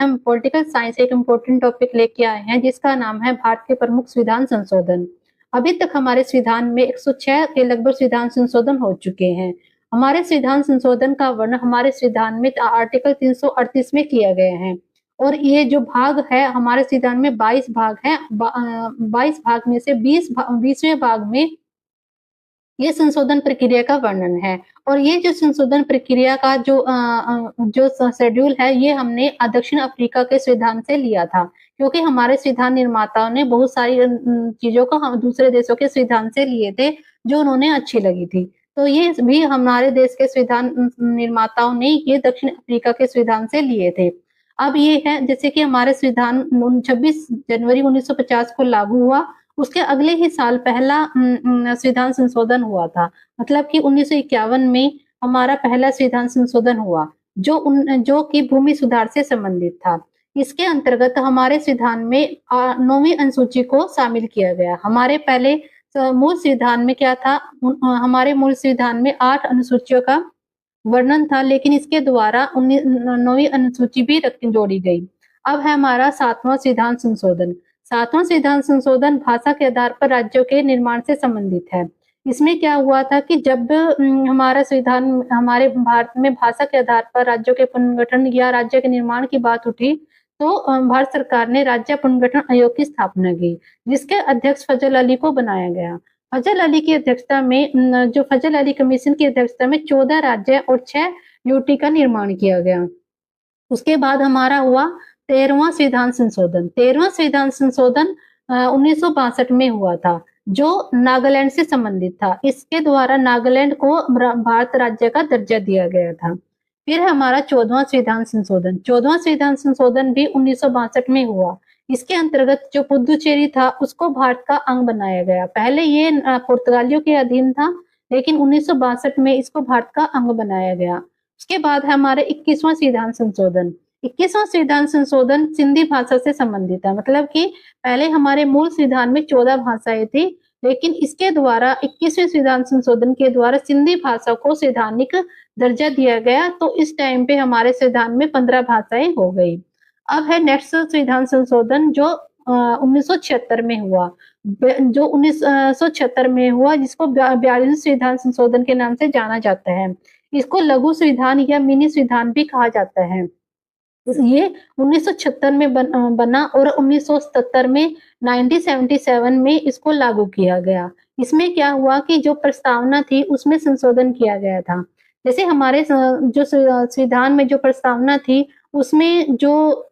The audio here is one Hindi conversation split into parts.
हम पॉलिटिकल साइंस एक इम्पोर्टेंट टॉपिक लेके आए हैं जिसका नाम है भारत के प्रमुख संविधान संशोधन। अभी तक हमारे संविधान में 106 के लगभग संविधान संशोधन हो चुके हैं। हमारे संविधान संशोधन का वर्णन हमारे संविधान में आर्टिकल 338 में किया गया है और ये जो भाग है हमारे संविधान में 22 भाग हैं। 22 भाग में से 20वें भाग में ये संशोधन प्रक्रिया का वर्णन है और ये जो संशोधन प्रक्रिया का जो शेड्यूल है ये हमने दक्षिण अफ्रीका के संविधान से लिया था, क्योंकि हमारे संविधान निर्माताओं ने बहुत सारी चीजों को हम दूसरे देशों के संविधान से लिए थे जो उन्होंने अच्छी लगी थी। तो ये भी हमारे देश के संविधान निर्माताओं ने ये दक्षिण अफ्रीका के संविधान से लिए थे। अब ये है जैसे कि हमारे संविधान 26 जनवरी 1950 को लागू हुआ, उसके अगले ही साल पहला संविधान संशोधन हुआ था। मतलब कि 1951 में हमारा पहला संविधान संशोधन हुआ जो कि भूमि सुधार से संबंधित था। इसके अंतर्गत हमारे संविधान में 9वीं अनुसूची को शामिल किया गया। हमारे पहले मूल संविधान में क्या था, हमारे मूल संविधान में 8 अनुसूचियों का वर्णन था, लेकिन इसके द्वारा 9वीं अनुसूची भी जोड़ी गई। अब है हमारा 7वां संविधान संशोधन। 7वां संविधान संशोधन भाषा के आधार पर राज्यों के निर्माण से संबंधित है। इसमें क्या हुआ था कि जब हमारा संविधान हमारे भारत में भाषा के आधार पर राज्यों के पुनर्गठन या राज्य के निर्माण की बात उठी, तो भारत सरकार ने राज्य पुनर्गठन आयोग की स्थापना की, जिसके अध्यक्ष फजल अली को बनाया गया। फजल अली की अध्यक्षता में जो फजल अली कमीशन की अध्यक्षता में 14 राज्य और 6 यूटी का निर्माण किया गया। उसके बाद हमारा हुआ 13वां संविधान संशोधन। 13वां संविधान संशोधन 1962 में हुआ था, जो नागालैंड से संबंधित था। इसके द्वारा नागालैंड को भारत राज्य का दर्जा दिया गया था। फिर हमारा 14वां संविधान संशोधन। 14वां संविधान संशोधन भी 1962 में हुआ। इसके अंतर्गत जो पुदुचेरी था उसको भारत का अंग बनाया गया। पहले ये पुर्तगालियों के अधीन था, लेकिन 1962 में इसको भारत का अंग बनाया गया। उसके बाद हमारे 21वां संविधान संशोधन। 21वां संविधान संशोधन सिंधी भाषा से संबंधित है। मतलब कि पहले हमारे मूल संविधान में 14 भाषाएं थी, लेकिन इसके द्वारा 21वें संविधान संशोधन के द्वारा सिंधी भाषा को संवैधानिक दर्जा दिया गया। तो इस टाइम पे हमारे संविधान में 15 भाषाएं हो गई। अब है नेक्स्ट संविधान संशोधन जो 1976 में हुआ। जो 1976 में हुआ, जिसको 42वें संविधान संशोधन के नाम से जाना जाता है। इसको लघु संविधान या मिनी संविधान भी कहा जाता है। ये 1976 में बना और 1977 में 1977 में इसको लागू किया गया। इसमें क्या हुआ कि जो प्रस्तावना थी उसमें संशोधन किया गया था। जैसे हमारे जो संविधान में जो प्रस्तावना थी उसमें जो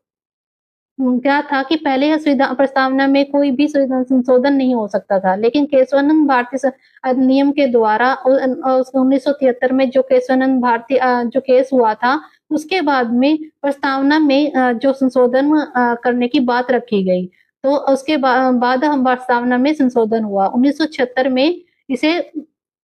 क्या था कि पहले यह प्रस्तावना में कोई भी संशोधन नहीं हो सकता था, लेकिन केशवानंद भारती अधिनियम के द्वारा 1973 में जो केशवानंद भारती जो केस हुआ था, उसके बाद में प्रस्तावना में जो संशोधन करने की बात रखी गई। तो उसके बाद हम प्रस्तावना में संशोधन हुआ। 1976 में इसे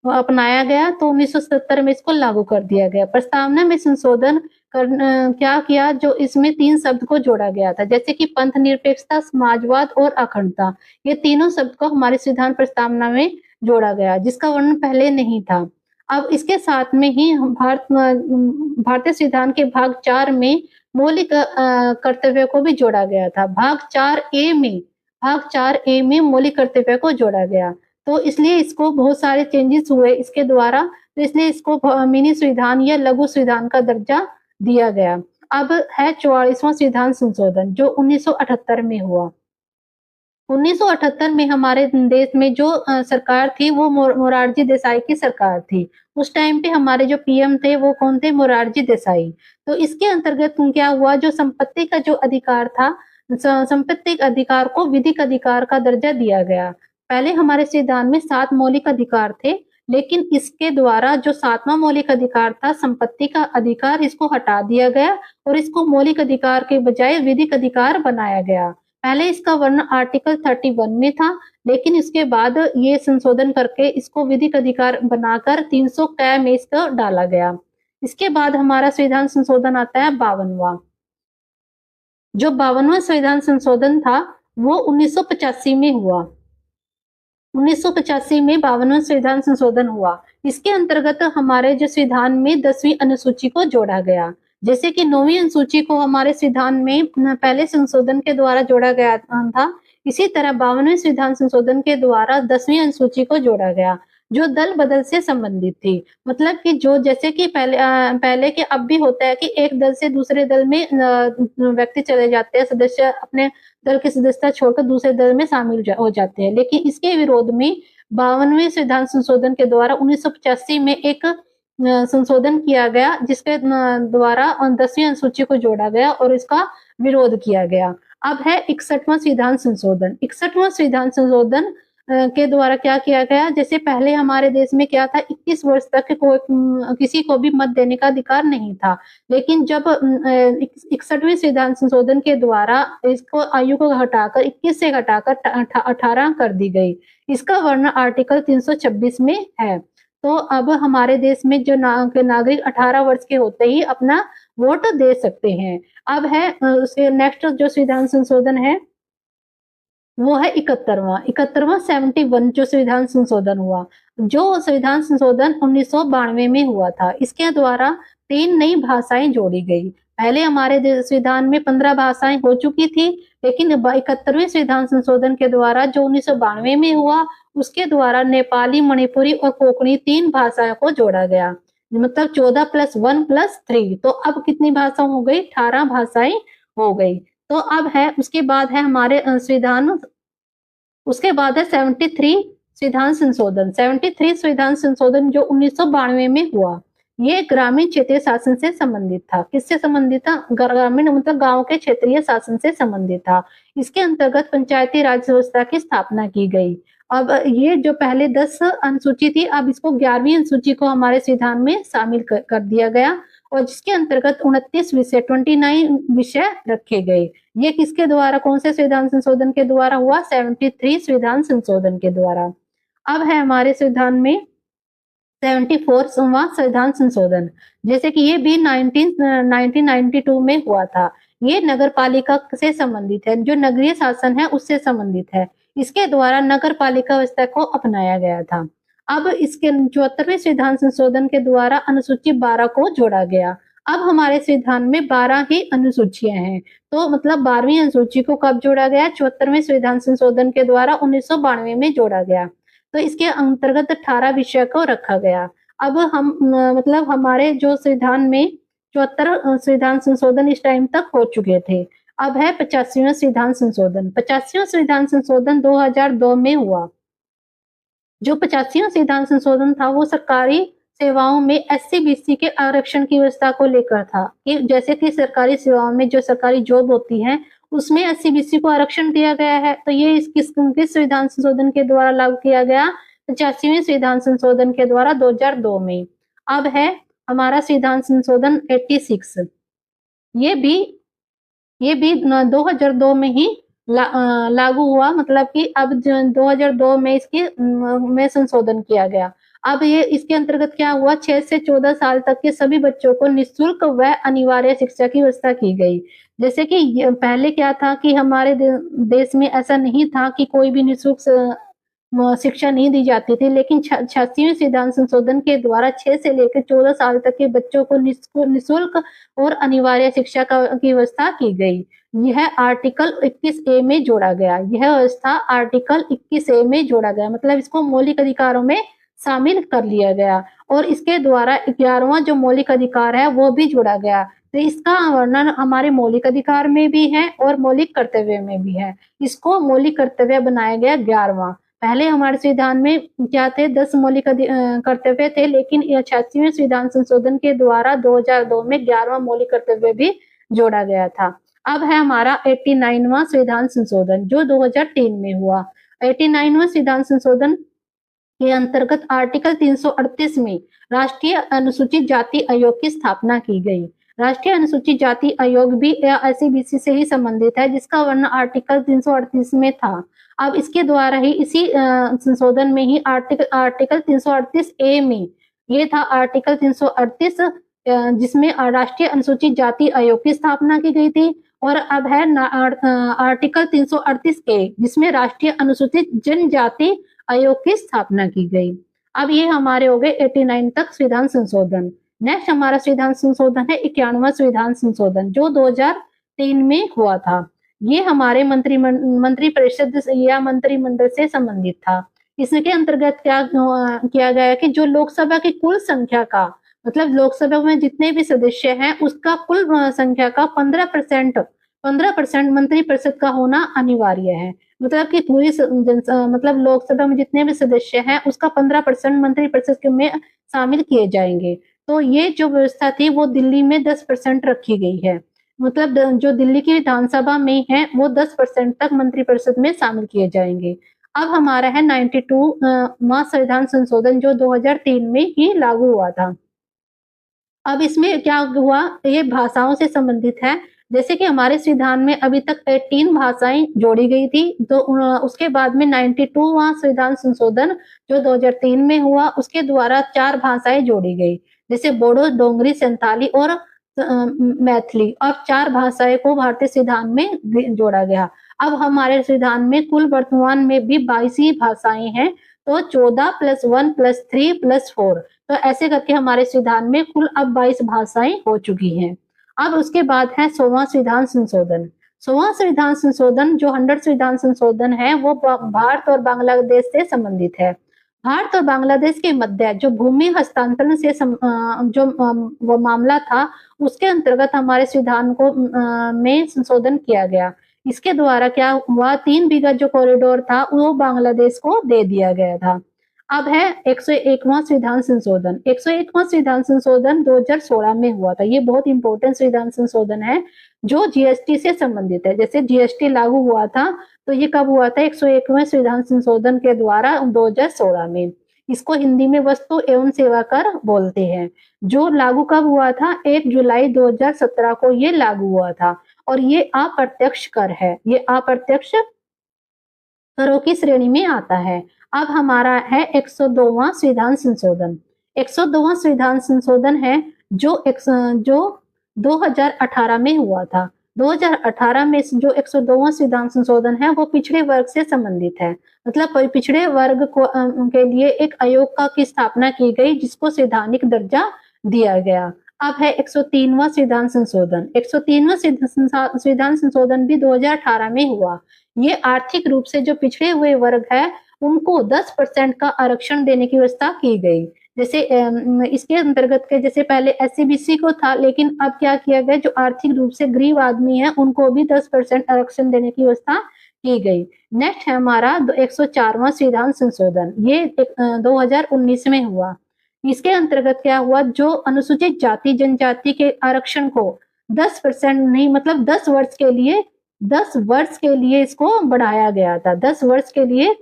अपनाया गया, तो 1977 में इसको लागू कर दिया गया। प्रस्तावना में संशोधन क्या किया, जो इसमें 3 शब्द को जोड़ा गया था, जैसे कि पंथ निरपेक्षता, समाजवाद और अखंडता। ये तीनों शब्द को हमारे संविधान प्रस्तावना में जोड़ा गया, जिसका वर्णन पहले नहीं था। अब इसके साथ में ही भारतीय संविधान के भाग 4 में मौलिक कर्तव्य को भी जोड़ा गया था। भाग 4 ए में मौलिक कर्तव्य को जोड़ा गया। तो इसलिए इसको बहुत सारे चेंजेस हुए इसके द्वारा, तो इसलिए इसको मिनी संविधान या लघु संविधान का दर्जा दिया गया। अब है 44वां संविधान संशोधन जो 1978 में हुआ। 1978 में हमारे देश में जो सरकार थी वो मोरारजी देसाई की सरकार थी। उस टाइम पे हमारे जो पीएम थे वो कौन थे, मोरारजी देसाई। तो इसके अंतर्गत क्या हुआ, जो संपत्ति का जो अधिकार था, संपत्ति अधिकार को विधिक अधिकार का दर्जा दिया गया। पहले हमारे संविधान में 7 मौलिक अधिकार थे, लेकिन इसके द्वारा जो 7वां मौलिक अधिकार था, संपत्ति का अधिकार, इसको हटा दिया गया और इसको मौलिक अधिकार के बजाय विधिक अधिकार बनाया गया। पहले इसका वर्णन आर्टिकल 31 में था, लेकिन इसके बाद ये संशोधन करके इसको विधिक अधिकार बनाकर 300 क में इसको डाला गया। इसके बाद हमारा संविधान संशोधन आता है 52वां। जो 52वां संविधान संशोधन था वो 1985 में हुआ। 1985 में 52वां संविधान संशोधन हुआ। इसके अंतर्गत हमारे जो संविधान में 10वीं अनुसूची को जोड़ा गया। जैसे कि 9वीं अनुसूची को हमारे संविधान में पहले संशोधन के द्वारा जोड़ा गया था, इसी तरह 52वें संविधान संशोधन के द्वारा 10वीं अनुसूची को जोड़ा गया, जो दल बदल से संबंधित थी। मतलब कि जो जैसे कि पहले के अब भी होता है कि एक दल से दूसरे दल में व्यक्ति चले जाते हैं, सदस्य अपने दल की सदस्यता छोड़कर दूसरे दल में शामिल हो जाते हैं। लेकिन इसके विरोध में 52वें संविधान संशोधन के द्वारा 1985 में एक संशोधन किया गया, जिसके द्वारा 10वीं अनुसूची को जोड़ा गया और इसका विरोध किया गया। अब है 61वां संविधान संशोधन। 61वां संविधान संशोधन के द्वारा क्या किया गया, जैसे पहले हमारे देश में क्या था, 21 वर्ष तक किसी को भी मत देने का अधिकार नहीं था। लेकिन जब 61वें संविधान संशोधन के द्वारा इसको आयु को घटाकर 21 से घटाकर 18 कर दी गई। इसका वर्णन आर्टिकल 326 में है। तो अब हमारे देश में जो नागरिक 18 वर्ष के होते ही अपना वोट दे सकते हैं। अब है उसके नेक्स्ट जो संविधान संशोधन है वो है 71वां 71 जो संविधान संशोधन हुआ, जो संविधान संशोधन 1992 में हुआ था। इसके द्वारा 3 नई भाषाएं जोड़ी गई। पहले हमारे संविधान में 15 भाषाएं हो चुकी थी, लेकिन 71वें संविधान संशोधन के द्वारा जो 1992 में हुआ, उसके द्वारा नेपाली, मणिपुरी और कोंकणी 3 भाषाओं को जोड़ा गया। मतलब 14 + 1 + 3, तो अब कितनी भाषा हो गई? 18 भाषाएं हो गई। तो अब है उसके बाद है हमारे उसके बाद है 73 संविधान संशोधन। 73 संविधान संशोधन जो 1992 में हुआ, ये ग्रामीण क्षेत्रीय शासन से संबंधित था। किससे संबंधित था? ग्रामीण मतलब गांव के क्षेत्रीय शासन से संबंधित था। इसके अंतर्गत पंचायती राज व्यवस्था की स्थापना की गई। अब ये जो पहले 10 अनुसूची थी, अब इसको 11वीं अनुसूची को हमारे संविधान में शामिल कर दिया गया और जिसके अंतर्गत 29 विषय 29 विषय रखे गए। ये किसके द्वारा, कौन से संविधान संशोधन के द्वारा हुआ? 73 संविधान संशोधन के द्वारा। अब है हमारे संविधान में 74वां संविधान संशोधन, जैसे कि ये भी 1992 में हुआ था। ये नगर पालिका से संबंधित है, जो नगरीय शासन है उससे संबंधित है। इसके द्वारा नगर पालिका व्यवस्था को अपनाया गया था। अब इसके 74वें संविधान संशोधन के द्वारा अनुसूची 12 को जोड़ा गया। अब हमारे संविधान में 12 ही अनुसूचियां हैं। तो मतलब 12वीं अनुसूची को कब जोड़ा गया? 74वें संविधान संशोधन के द्वारा 1992 में जोड़ा गया। तो इसके अंतर्गत 18 विषय को रखा गया। अब हम मतलब हमारे जो संविधान में 74 संविधान संशोधन इस टाइम तक हो चुके थे। अब है 85वां संविधान संशोधन। 85वां संविधान संशोधन 2002 में हुआ। जो 85वां संविधान संशोधन था वो सरकारी सेवाओं में एससी-बीसी के आरक्षण की व्यवस्था को लेकर था, कि जैसे कि सरकारी सेवाओं में जो सरकारी जॉब होती है उसमें एससी-बीसी को आरक्षण दिया गया है। तो ये किस संविधान संशोधन के द्वारा लागू किया गया? 85वें संविधान संशोधन के द्वारा 2002 में। अब है हमारा संविधान संशोधन 86। ये भी 2002 में ही लागू हुआ, मतलब कि अब 2002 में इसकी में संशोधन किया गया। अब ये इसके अंतर्गत क्या हुआ? 6 से 14 साल तक के सभी बच्चों को निःशुल्क व अनिवार्य शिक्षा की व्यवस्था की गई। जैसे कि पहले क्या था कि हमारे देश में ऐसा नहीं था कि कोई भी निःशुल्क शिक्षा नहीं दी जाती थी, लेकिन 86वें संविधान संशोधन के द्वारा 6 से लेकर 14 साल तक के बच्चों को निःशुल्क और अनिवार्य शिक्षा की व्यवस्था की गई। यह आर्टिकल 21A में जोड़ा गया। यह व्यवस्था आर्टिकल 21A में जोड़ा गया, मतलब इसको मौलिक अधिकारों में शामिल कर लिया गया और इसके द्वारा 11वां जो मौलिक अधिकार है वो भी जोड़ा गया। तो इसका वर्णन हमारे मौलिक अधिकार में भी है और मौलिक कर्तव्य में भी है। इसको मौलिक कर्तव्य बनाया गया 11वां। पहले हमारे संविधान में क्या थे? 10 मौलिक कर्तव्य थे, लेकिन 86वें संविधान संशोधन के द्वारा 2002 में 11वां मौलिक कर्तव्य भी जोड़ा गया था। अब है हमारा 89वां संविधान संशोधन जो 2003 में हुआ। 89वां संविधान संशोधन के अंतर्गत आर्टिकल 338 में राष्ट्रीय अनुसूचित जाति आयोग की स्थापना की गई। राष्ट्रीय अनुसूचित जाति आयोग भी एससी-बीसी से ही संबंधित है, जिसका वर्णन आर्टिकल 338 में था। अब इसके द्वारा ही इसी संशोधन में ही आर्टिकल 338A में ये था आर्टिकल 338 जिसमें राष्ट्रीय अनुसूचित जाति आयोग की स्थापना की गई थी और अब है आर्टिकल 338A जिसमें राष्ट्रीय अनुसूचित जनजाति आयोग की स्थापना की गई। अब ये हमारे हो गए 89 तक संविधान संशोधन। नेक्स्ट हमारा संविधान संशोधन है 91वां संविधान संशोधन, जो 2003 में हुआ था। ये हमारे मंत्री परिषद या मंत्रिमंडल से संबंधित था। इसके अंतर्गत क्या किया गया कि जो लोकसभा की कुल संख्या का, मतलब लोकसभा में जितने भी सदस्य हैं उसका कुल संख्या का 15% मंत्री परिषद का होना अनिवार्य है। मतलब कि पूरी मतलब लोकसभा में जितने भी सदस्य हैं उसका 15% मंत्री परिषद में शामिल किए जाएंगे। तो ये जो व्यवस्था थी वो दिल्ली में 10% रखी गई है। मतलब जो दिल्ली की विधानसभा में है वो 10% तक मंत्रिपरिषद में शामिल किए जाएंगे। अब हमारा है 92वां संविधान संशोधन, जो 2003 में ही लागू हुआ था। अब इसमें क्या हुआ, ये भाषाओं से संबंधित है। जैसे कि हमारे संविधान में अभी तक 18 भाषाएं जोड़ी गई थी, तो उसके बाद में 92वां संविधान संशोधन जो 2003 में हुआ, उसके द्वारा 4 भाषाएं जोड़ी गई, जैसे बोडो, डोगरी, संथाली और मैथिली। अब 4 भाषाएं को भारतीय संविधान में जोड़ा गया। अब हमारे संविधान में कुल वर्तमान में भी 22 ही भाषाएं हैं, तो 14 + 1 + 3 + 4, तो ऐसे करके हमारे संविधान में कुल अब 22 भाषाएं हो चुकी हैं। अब उसके बाद है 100वां संविधान संशोधन। 100वां संविधान संशोधन जो 100 संविधान संशोधन है वो भारत और बांग्लादेश से संबंधित है। भारत और बांग्लादेश के मध्य जो भूमि हस्तांतरण से वो मामला था, उसके अंतर्गत हमारे संविधान को में संशोधन किया गया। इसके द्वारा क्या हुआ, 3 बीघा जो कॉरिडोर था वो बांग्लादेश को दे दिया गया था। अब है 101वां संविधान संशोधन। 101वां संविधान संशोधन 2016 में हुआ था। ये बहुत इंपॉर्टेंट संविधान संशोधन है जो जीएसटी से संबंधित है। जैसे जीएसटी लागू हुआ था, तो ये कब हुआ था, 101वें संविधान संशोधन के द्वारा 2016 में। इसको हिंदी में वस्तु एवं सेवा कर बोलते हैं। जो लागू कब हुआ था, 1 जुलाई 2017 को ये लागू हुआ था। और ये अप्रत्यक्ष कर है, ये अप्रत्यक्ष करों की श्रेणी में आता है। अब हमारा है 102वां संविधान संशोधन। 102वां संविधान संशोधन है जो 2018 में हुआ था। 2018 में जो 102वां संविधान संशोधन है वो पिछड़े वर्ग से संबंधित है। मतलब पिछड़े वर्ग को के लिए एक आयोग की स्थापना की गई, जिसको संवैधानिक दर्जा दिया गया। अब है 103वां संविधान संशोधन। 103वां संविधान संशोधन भी 2018 में हुआ। ये आर्थिक रूप से जो पिछड़े हुए वर्ग है उनको 10% का आरक्षण देने की व्यवस्था की गई। जैसे इसके अंतर्गत के जैसे पहले एससीबीसी को था, लेकिन अब क्या किया गया, जो आर्थिक रूप से गरीब आदमी है उनको भी 10% आरक्षण देने की व्यवस्था की गई। नेक्स्ट है हमारा 104वां संविधान संशोधन। ये 2019 में हुआ। इसके अंतर्गत क्या हुआ, जो अनुसूचित जाति जनजाति के आरक्षण को 10% नहीं, मतलब 10 वर्ष के लिए इसको बढ़ाया गया था। 10 वर्ष के लिए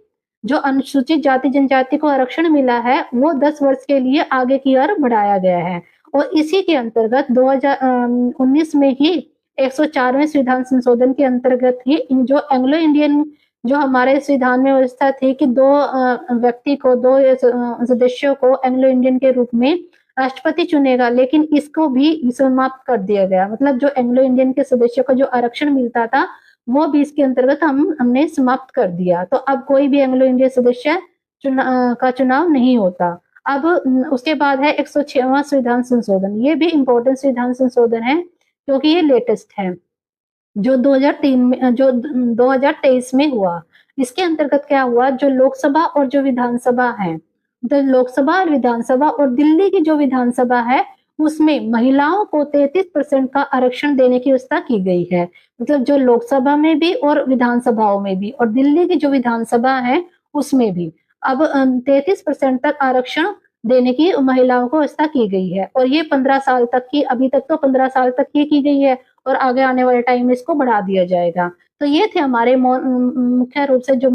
जो अनुसूचित जाति जनजाति को आरक्षण मिला है वो 10 वर्ष के लिए आगे की ओर बढ़ाया गया है। और इसी के अंतर्गत 2019 में ही 104वें संविधान संशोधन के अंतर्गत ही जो एंग्लो इंडियन, जो हमारे संविधान में व्यवस्था थी कि 2 व्यक्ति को, 2 सदस्यों को एंग्लो इंडियन के रूप में राष्ट्रपति चुनेगा, लेकिन इसको भी समाप्त कर दिया गया। मतलब जो एंग्लो इंडियन के सदस्यों को जो आरक्षण मिलता था वो भी इसके अंतर्गत हमने समाप्त कर दिया। तो अब कोई भी एंग्लो इंडियन सदस्य का चुनाव नहीं होता। अब उसके बाद है 106वां संविधान संशोधन। ये भी इम्पोर्टेंट संविधान संशोधन है क्योंकि ये लेटेस्ट है, जो 2003 में, जो 2023 में हुआ। इसके अंतर्गत क्या हुआ, जो लोकसभा और जो विधानसभा है, तो लोकसभा और विधानसभा और दिल्ली की जो विधानसभा है उसमें महिलाओं को 33% का आरक्षण देने की व्यवस्था की गई है। मतलब जो लोकसभा में भी और विधानसभाओं में भी, और दिल्ली की जो विधानसभा है उसमें भी अब 33% तक आरक्षण देने की महिलाओं को व्यवस्था की गई है। और ये 15 साल तक की, अभी तक तो 15 साल तक की गई है और आगे आने वाले टाइम में इसको बढ़ा दिया जाएगा। तो ये थे हमारे मुख्य रूप से जो